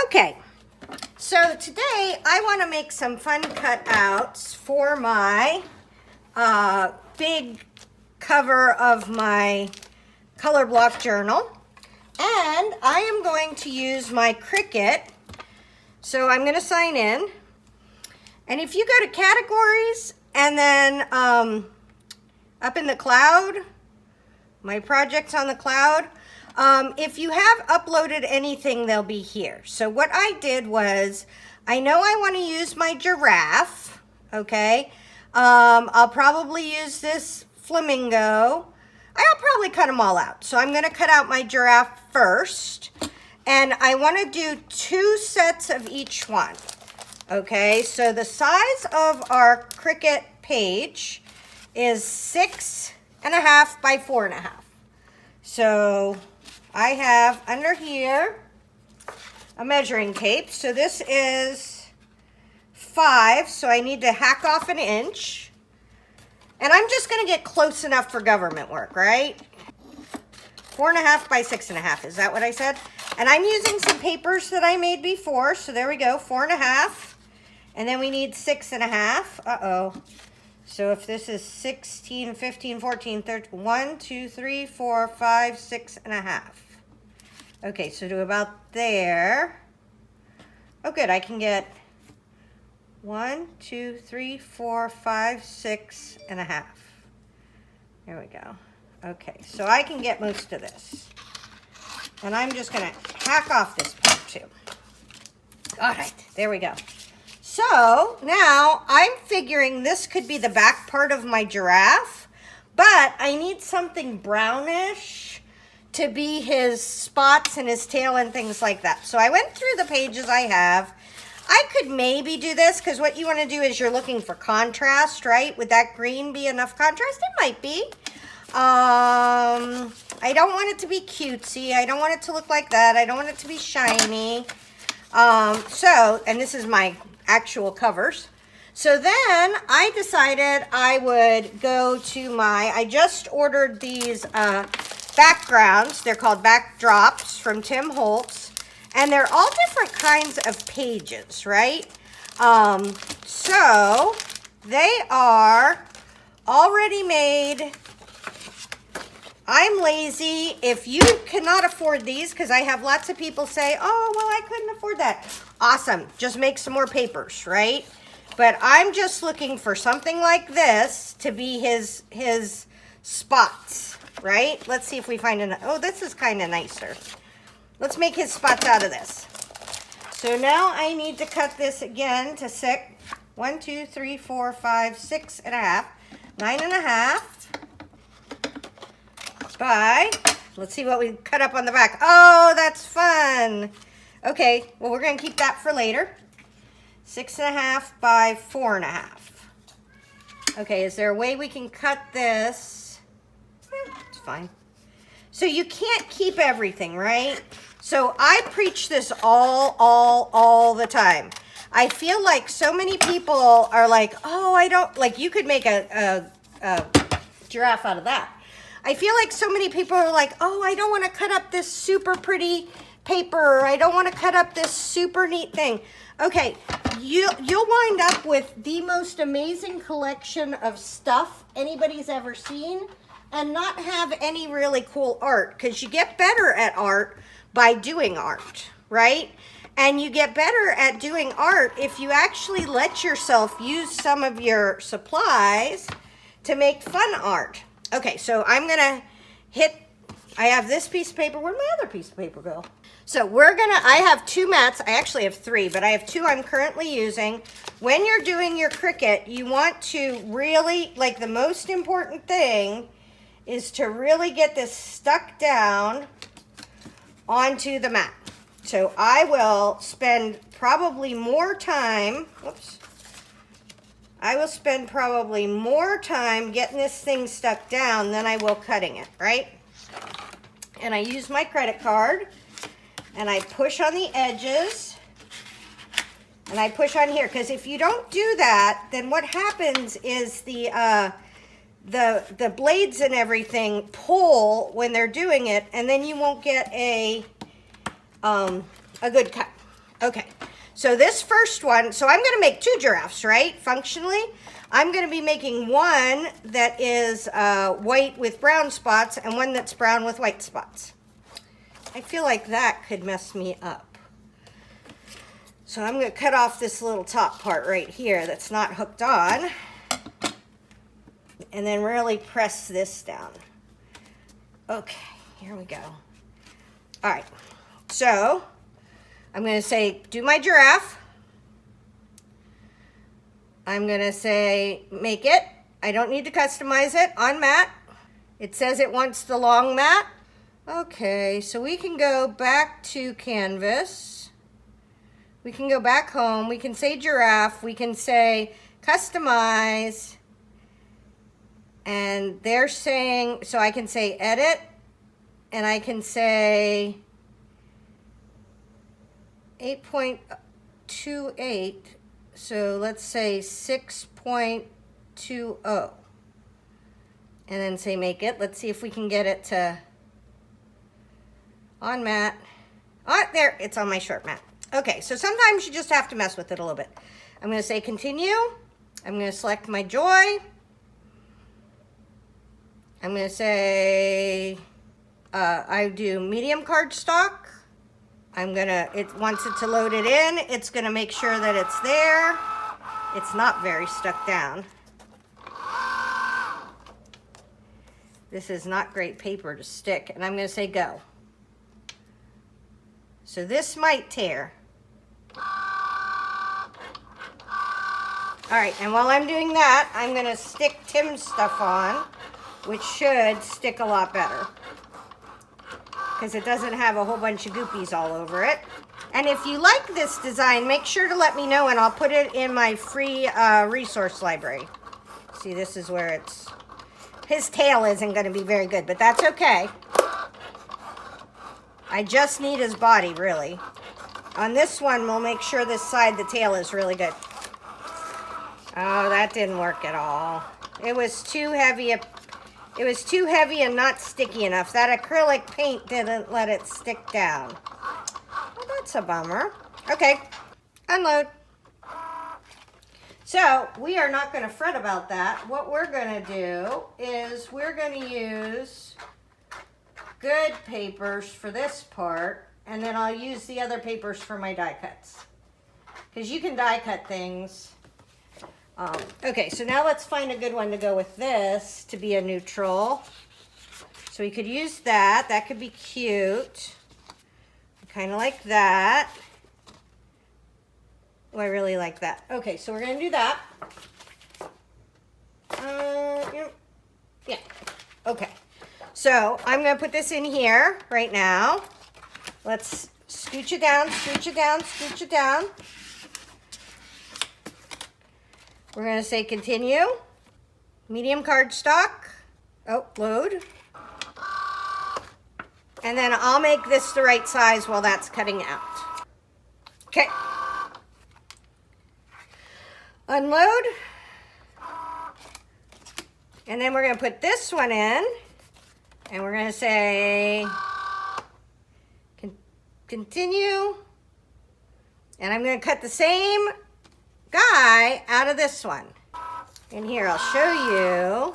Okay, so today I want to make some fun cutouts for my big cover of my color block journal. And I am going to use my Cricut. So I'm going to sign in. And if you go to categories and then up in the cloud, my projects on the cloud, if you have uploaded anything, they'll be here. So what I did was, I know I want to use my giraffe, okay? I'll probably use this flamingo. I'll probably cut them all out. So I'm going to cut out my giraffe first. And I want to do 2 sets of each one. Okay, so the size of our Cricut page is 6.5 by 4.5. So I have under here a measuring tape. So this is 5, so I need to hack off 1 inch. And I'm just going to get close enough for government work, right? 4.5 by 6.5, is that what I said? And I'm using some papers that I made before, so there we go, 4.5. And then we need 6.5. Uh-oh. So if this is 16, 15, 14, 13, 1, 2, 3, 4, 5, 6.5. Okay, so to about there. Oh, good, I can get 1, 2, 3, 4, 5, 6.5. There we go. Okay, so I can get most of this. And I'm just gonna hack off this part too. All right, there we go. So now I'm figuring this could be the back part of my giraffe, but I need something brownish to be his spots and his tail and things like that. So I went through the pages I have. I could maybe do this because what you want to do is you're looking for contrast, right? Would that green be enough contrast? It might be. I don't want it to be cutesy. I don't want it to look like that. I don't want it to be shiny. And this is my actual covers. So then I decided I would go to I just ordered these backgrounds. They're called backdrops from Tim Holtz. And they're all different kinds of pages, right? So they are already made. I'm lazy. If you cannot afford these, because I have lots of people say, oh, well, I couldn't afford that. Awesome. Just make some more papers, right? But I'm just looking for something like this to be his spots, right? Let's see if we find oh, this is kind of nicer. Let's make his spots out of this. So now I need to cut this again to 6. 1, 2, 3, 4, 5, 6.5. 9.5. By, let's see what we cut up on the back. Oh, that's fun. Okay, well, we're going to keep that for later. 6.5 by 4.5. Okay, is there a way we can cut this? It's fine. So you can't keep everything, right? So I preach this all the time. I feel like so many people are like, oh, I don't, like you could make a giraffe out of that. I feel like so many people are like, oh, I don't want to cut up this super pretty paper. I don't want to cut up this super neat thing. Okay, you'll wind up with the most amazing collection of stuff anybody's ever seen and not have any really cool art, because you get better at art by doing art, right? And you get better at doing art if you actually let yourself use some of your supplies to make fun art. Okay, so I'm gonna I have this piece of paper. Where'd my other piece of paper go? So I have 2 mats. I actually have 3, but I have 2 I'm currently using. When you're doing your Cricut, you want to really, like, the most important thing is to really get this stuck down onto the mat. So I will spend probably more time, I will spend probably more time getting this thing stuck down than I will cutting it, right? And I use my credit card, and I push on the edges, and I push on here, because if you don't do that, then what happens is the blades and everything pull when they're doing it, and then you won't get a good cut. Okay, so this first one, so I'm gonna make 2 giraffes, right? Functionally, I'm gonna be making one that is white with brown spots and one that's brown with white spots. I feel like that could mess me up. So I'm gonna cut off this little top part right here that's not hooked on, and then really press this down. Okay, here we go. All right, so I'm gonna say, do my giraffe. I'm gonna say, make it. I don't need to customize it on mat. It says it wants the long mat. Okay, so we can go back to canvas. We can go back home. We can say giraffe. We can say customize. And they're saying, so I can say edit. And I can say 8.28. So let's say 6.20. And then say make it. Let's see if we can get it to on mat. Oh, there, it's on my short mat. Okay, so sometimes you just have to mess with it a little bit. I'm gonna say continue. I'm gonna select my joy. I'm gonna say, I do medium cardstock. It wants it to load it in. It's gonna make sure that it's there. It's not very stuck down. This is not great paper to stick, and I'm gonna say go. So this might tear. All right, and while I'm doing that, I'm gonna stick Tim's stuff on, which should stick a lot better, because it doesn't have a whole bunch of goopies all over it. And if you like this design, make sure to let me know, and I'll put it in my free resource library. See, this is where it's, his tail isn't gonna be very good, but that's okay. I just need his body, really. On this one, we'll make sure this side, the tail is really good. Oh, that didn't work at all. It was too heavy. It was too heavy and not sticky enough. That acrylic paint didn't let it stick down. Well, that's a bummer. Okay, unload. So we are not going to fret about that. What we're going to do is we're going to use good papers for this part, and then I'll use the other papers for my die cuts, because you can die cut things. Okay, so now let's find a good one to go with this to be a neutral. So we could use that. That could be cute. Kind of like that. Oh, I really like that. Okay, so we're going to do that. Yeah. Okay. So I'm going to put this in here right now. Let's scooch it down, scooch it down, scooch it down. We're going to say continue. Medium cardstock. Oh, load. And then I'll make this the right size while that's cutting out. Okay. Unload. And then we're going to put this one in. And we're going to say continue. And I'm going to cut the same guy out of this one. And here, I'll show you.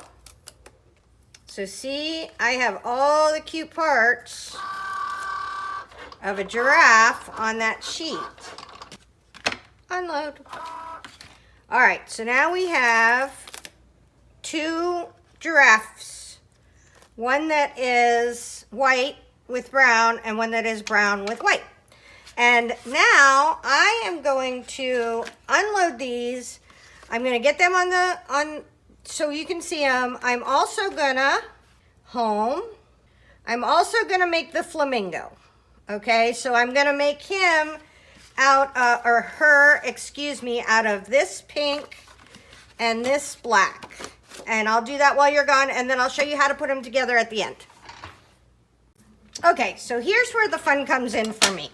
So see, I have all the cute parts of a giraffe on that sheet. Unload. All right, so now we have 2 giraffes. One that is white with brown and one that is brown with white. And now I am going to unload these. I'm going to get them so you can see them. I'm also gonna I'm also gonna make the flamingo. Okay, so I'm gonna make him out of this pink and this black. And I'll do that while you're gone, and then I'll show you how to put them together at the end. Okay, so here's where the fun comes in for me.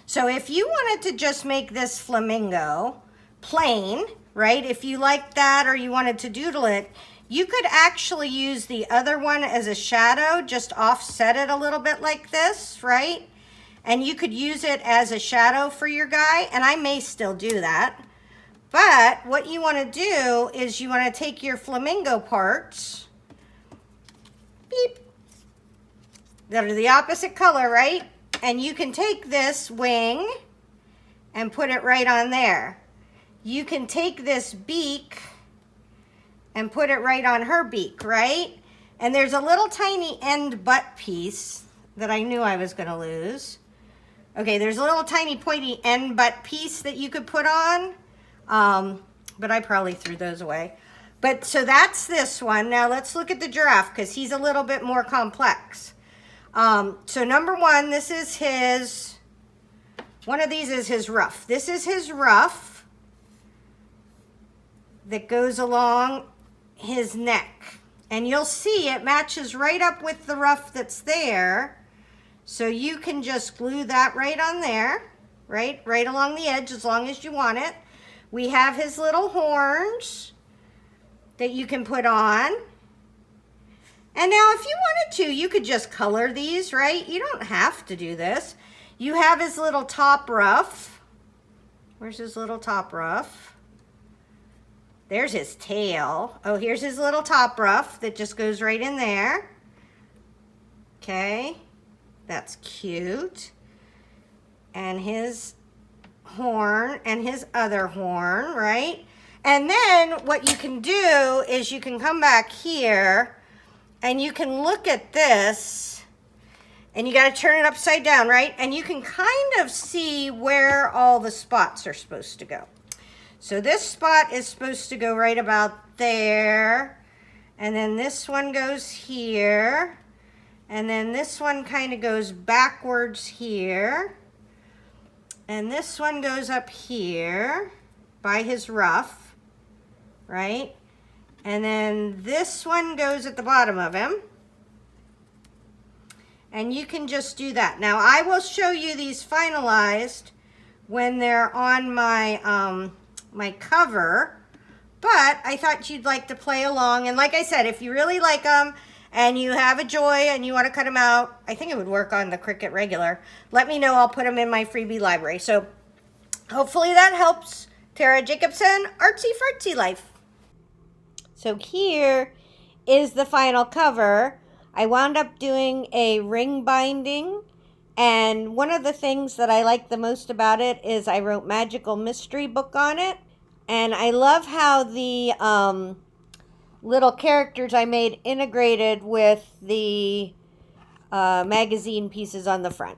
So if you wanted to just make this flamingo plain, right? If you like that or you wanted to doodle it, you could actually use the other one as a shadow, just offset it a little bit like this, right? and you could use it as a shadow for your guy, and I may still do that. But what you want to do is you want to take your flamingo parts, beep, that are the opposite color, right? And you can take this wing and put it right on there. You can take this beak and put it right on her beak, right? And there's a little tiny end butt piece that I knew I was gonna lose. Okay, there's a little tiny pointy end butt piece that you could put on, but I probably threw those away. But so that's this one. Now let's look at the giraffe because he's a little bit more complex. So number one, this is his, one of these is his ruff. This is his ruff that goes along his neck. And you'll see it matches right up with the ruff that's there. So you can just glue that right on there, right along the edge as long as you want it. We have his little horns that you can put on. And now if you wanted to, you could just color these, right? You don't have to do this. You have his little top ruff. Where's his little top ruff? There's his tail. Oh, here's his little top ruff that just goes right in there. Okay, that's cute. And his horn and his other horn, right? And then what you can do is you can come back here and you can look at this, and you got to turn it upside down, right? And you can kind of see where all the spots are supposed to go. So this spot is supposed to go right about there, and then this one goes here, and then this one kind of goes backwards here, and this one goes up here by his ruff, right? And then this one goes at the bottom of him. And you can just do that. Now I will show you these finalized when they're on my my cover, but I thought you'd like to play along. And like I said, if you really like them and you have a joy and you want to cut them out, I think it would work on the Cricut regular. Let me know, I'll put them in my freebie library. So hopefully that helps. Tara Jacobsen, Artsy Fartsy Life. So here is the final cover. I wound up doing a ring binding, and one of the things that I like the most about it is I wrote Magical Mystery Book on it, and I love how the little characters I made integrated with the magazine pieces on the front.